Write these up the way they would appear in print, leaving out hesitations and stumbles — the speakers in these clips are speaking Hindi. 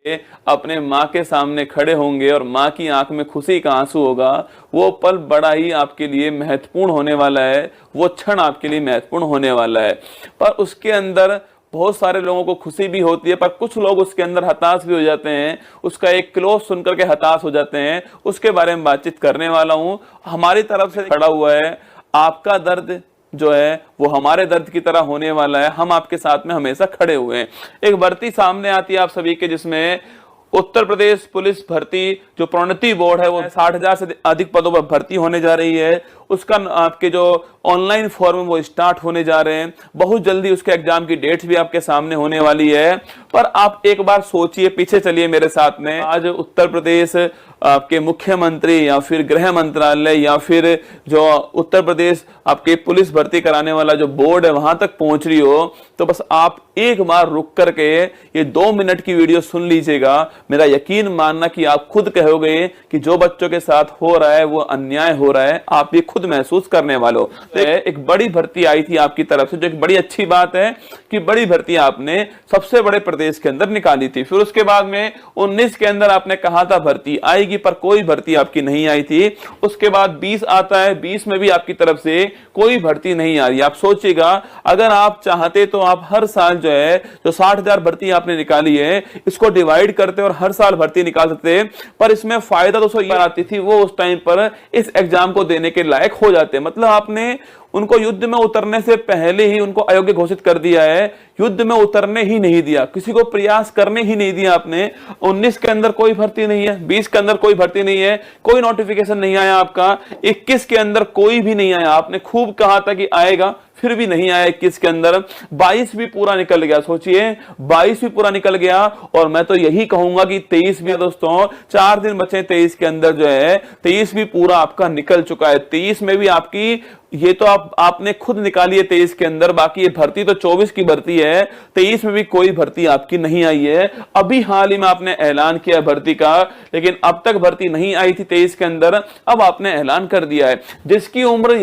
अपने माँ के सामने खड़े होंगे और माँ की आंख में खुशी का आंसू होगा, वो पल बड़ा ही आपके लिए महत्वपूर्ण होने वाला है, वो क्षण आपके लिए महत्वपूर्ण होने वाला है। पर उसके अंदर बहुत सारे लोगों को खुशी भी होती है, पर कुछ लोग उसके अंदर हताश भी हो जाते हैं, उसका एक क्लोज सुनकर के हताश हो जाते हैं। उसके बारे में बातचीत करने वाला हूं। हमारी तरफ से खड़ा हुआ है, आपका दर्द जो है वो हमारे दर्द की तरह होने वाला है। हम आपके साथ में हमेशा खड़े हुए हैं। एक भर्ती सामने आती है आप सभी के, जिसमें उत्तर प्रदेश पुलिस भर्ती जो प्रोन्नति बोर्ड है, वो 60,000 से अधिक पदों पर भर्ती होने जा रही है। उसका आपके जो ऑनलाइन फॉर्म वो स्टार्ट होने जा रहे हैं। बहुत जल्दी उसके एग्जाम की डेट्स भी आपके सामने होने वाली है। पर आप एक बार सोचिए, पीछे चलिए मेरे साथ में। आज उत्तर प्रदेश आपके मुख्यमंत्री या फिर गृह मंत्रालय या फिर जो उत्तर प्रदेश आपके पुलिस भर्ती कराने वाला जो बोर्ड है वहां तक पहुंच रही हो, तो बस आप एक बार रुक करके ये 2 मिनट की वीडियो सुन लीजिएगा। मेरा यकीन मानना कि आप खुद कहोगे कि जो बच्चों के साथ हो रहा है वो अन्याय हो रहा है। आप ये खुद महसूस करने वाले हो। तो एक बड़ी भर्ती आई थी आपकी तरफ से, जो एक बड़ी अच्छी बात है कि बड़ी भर्ती आपने सबसे बड़े प्रदेश के अंदर निकाली थी। फिर उसके बाद में 19 के अंदर आपने कहा था भर्ती आएगी, पर कोई भर्ती आपकी नहीं आई थी। उसके बाद 20 आता है, 20 में भी आपकी तरफ से कोई भर्ती नहीं आ रही। आप सोचिएगा, अगर आप चाहते तो आप हर साल जो है जो 60,000 भर्ती आपने निकाली है, इसको डिवाइड करते और हर साल भर्ती निकाल सकते। पर इसमें फायदा दोस्तों ये आती थी, वो उस टाइम पर इस एग्जाम को देने के लायक हो जाते। मतलब आपने उनको युद्ध में उतरने से पहले ही उनको अयोग्य घोषित कर दिया है। युद्ध में उतरने ही नहीं दिया, किसी को प्रयास करने ही नहीं दिया आपने। 19 के अंदर कोई भर्ती नहीं है, 20 के अंदर कोई भर्ती नहीं है, कोई नोटिफिकेशन नहीं आया आपका। 21 के अंदर कोई भी नहीं आया। आपने खूब कहा था कि आएगा, फिर भी नहीं आया 21 के अंदर। 22 भी पूरा निकल गया। सोचिए 22 भी पूरा निकल गया। और मैं तो यही कहूंगा कि 23 भी दोस्तों 4 दिन बचे 23 के अंदर जो है 23 भी पूरा आपका निकल चुका है। 23 में भी आपकी ये तो आपने खुद निकाली है 23 के अंदर, बाकी ये भर्ती तो 24 की भर्ती है। 23 में भी कोई भर्ती आपकी नहीं आई है। अभी हाल ही में आपने ऐलान किया भर्ती का, लेकिन अब तक भर्ती नहीं आई थी 23 के अंदर, अब आपने ऐलान कर दिया है। जिसकी उम्र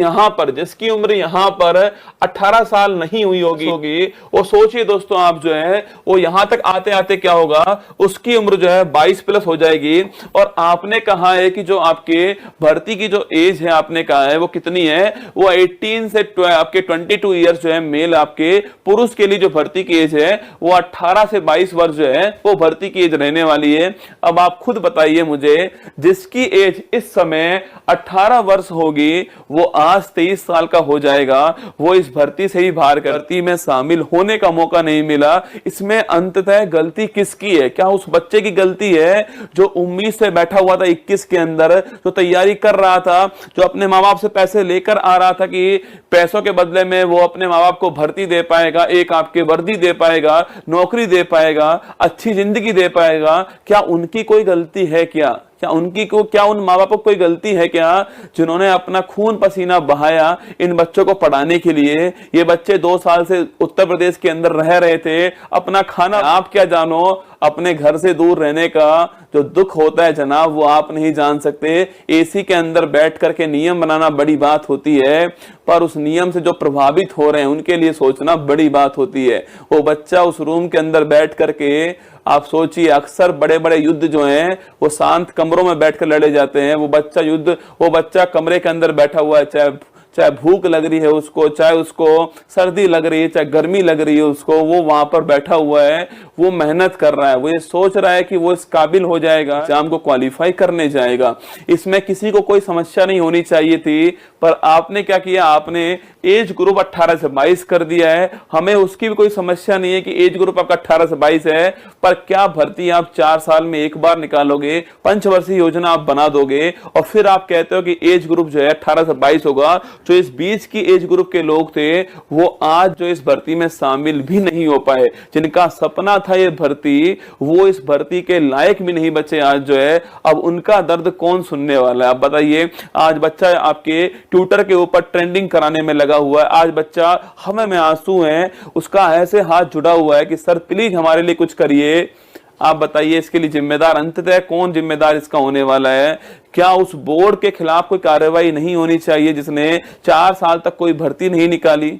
यहां पर 18 साल नहीं हुई होगी, वो सोचिए दोस्तों आप जो है वो यहां तक आते आते क्या होगा, उसकी उम्र जो है 22 प्लस हो जाएगी। और आपने कहा है कि जो आपके भर्ती की जो एज है, आपने कहा है वो कितनी है, वो 18 से आपके 22 ईयर्स जो है मेल आपके पुरुष के लिए जो भर्ती की एज है वो 18 से 22 वर्ष जो है वो भर्ती की एज रहने वाली है। अब आप खुद बताइए मुझे, जिसकी एज इस समय 18 वर्ष होगी वो आज 23 साल का हो जाएगा, वो इस भर्ती से ही बाहर भर्ती में शामिल होने का मौका नहीं मिला। इसमें अंततः गलती किसकी है? क्या उस बच्चे की गलती है जो उम्मीद से बैठा हुआ था 21 के अंदर, जो तैयारी कर रहा था, जो अपने माँ बाप से पैसे लेकर आ रहा था कि पैसों के बदले में वो अपने माँ बाप को भर्ती दे पाएगा, एक आपके वर्दी दे पाएगा, नौकरी दे पाएगा, अच्छी जिंदगी दे पाएगा? क्या उनकी कोई गलती है? क्या उन माँ बापों को कोई गलती है क्या, जिन्होंने अपना खून पसीना बहाया इन बच्चों को पढ़ाने के लिए? ये बच्चे 2 साल से उत्तर प्रदेश के अंदर रह रहे थे, अपना खाना आप क्या जानो, अपने घर से दूर रहने का जो दुख होता है जनाब वो आप नहीं जान सकते। एसी के अंदर बैठ करके नियम बनाना बड़ी बात होती है, पर उस नियम से जो प्रभावित हो रहे हैं उनके लिए सोचना बड़ी बात होती है। वो बच्चा उस रूम के अंदर बैठ करके, आप सोचिए, अक्सर बड़े बड़े युद्ध जो हैं वो शांत कमरों में बैठकर लड़े जाते हैं। वो बच्चा कमरे के अंदर बैठा हुआ है, चाहे भूख लग रही है उसको, चाहे उसको सर्दी लग रही है, चाहे गर्मी लग रही है उसको, वो वहां पर बैठा हुआ है, वो मेहनत कर रहा है, वो ये सोच रहा है कि वो इस काबिल हो जाएगा, एग्जाम को क्वालिफाई करने जाएगा। इसमें किसी को कोई समस्या नहीं होनी चाहिए थी, पर आपने क्या किया, आपने एज ग्रुप 18 से 22 कर दिया है। हमें उसकी भी कोई समस्या नहीं है कि एज ग्रुप आपका 18 से 22 है, पर क्या भर्ती आप 4 साल में एक बार निकालोगे, पंचवर्षीय योजना आप बना दोगे और फिर आप कहते हो कि एज ग्रुप जो है 18 से 22 होगा। जो इस बीच की एज ग्रुप के लोग थे वो आज जो इस भर्ती में शामिल भी नहीं हो पाए, जिनका सपना था ये भर्ती, वो इस भर्ती के लायक भी नहीं बचे आज जो है। अब उनका दर्द कौन सुनने वाला है? आप बताइए। आज बच्चा आपके ट्विटर के ऊपर ट्रेंडिंग कराने में लगा हुआ है, आज बच्चा हमें में आंसू है, उसका ऐसे हाथ जुड़ा हुआ है कि सर प्लीज हमारे लिए कुछ करिए। आप बताइए इसके लिए जिम्मेदार अंततः कौन जिम्मेदार इसका होने वाला है? क्या उस बोर्ड के खिलाफ कोई कार्रवाई नहीं होनी चाहिए जिसने 4 साल तक कोई भर्ती नहीं निकाली?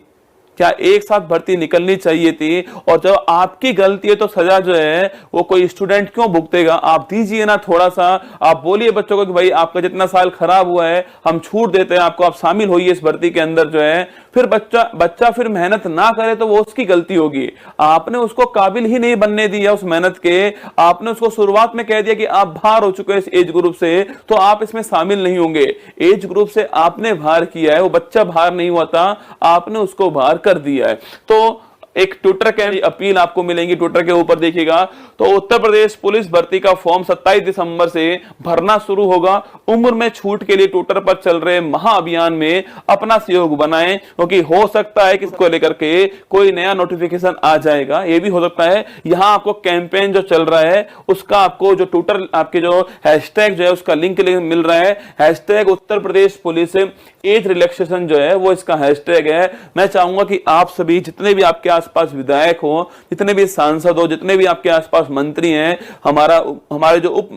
क्या एक साथ भर्ती निकलनी चाहिए थी? और जब आपकी गलती है तो सजा जो है वो कोई स्टूडेंट क्यों भुगतेगा? आप दीजिए ना थोड़ा सा, आप बोलिए बच्चों को कि भाई आपका जितना साल खराब हुआ है हम छूट देते हैं आपको, आप शामिल होइए इस भर्ती के अंदर जो है। फिर बच्चा फिर मेहनत ना करे तो वो उसकी गलती होगी। आपने उसको काबिल ही नहीं बनने दिया उस मेहनत के, आपने उसको शुरुआत में कह दिया कि आप बाहर हो चुके हैं इस एज ग्रुप से, तो आप इसमें शामिल नहीं होंगे। एज ग्रुप से आपने बाहर किया है, वो बच्चा बाहर नहीं हुआ था, आपने उसको बाहर कर दिया है। तो एक ट्विटर के अपील आपको मिलेंगी, ट्विटर के ऊपर देखिएगा। तो उत्तर प्रदेश पुलिस भर्ती का फॉर्म 27 दिसंबर से भरना शुरू होगा। उम्र में छूट के लिए ट्विटर पर चल रहे महाअभियान में अपना सहयोग बनाएं, क्योंकि हो सकता है कि इसको लेकर के कोई नया नोटिफिकेशन आ जाएगा, ये भी हो सकता है। यहां आपको कैंपेन जो चल रहा है उसका आपको जो ट्विटर आपके जो हैशटैग जो है उसका लिंक मिल रहा है, hashtag Uttar Pradesh police age relaxation जो है वो इसका हैशटैग है। मैं चाहूंगा कि आप सभी जितने भी आपके आसपास विधायक हो, जितने भी सांसद हो, जितने भी आपके आसपास मंत्री हैं, हमारे जो उप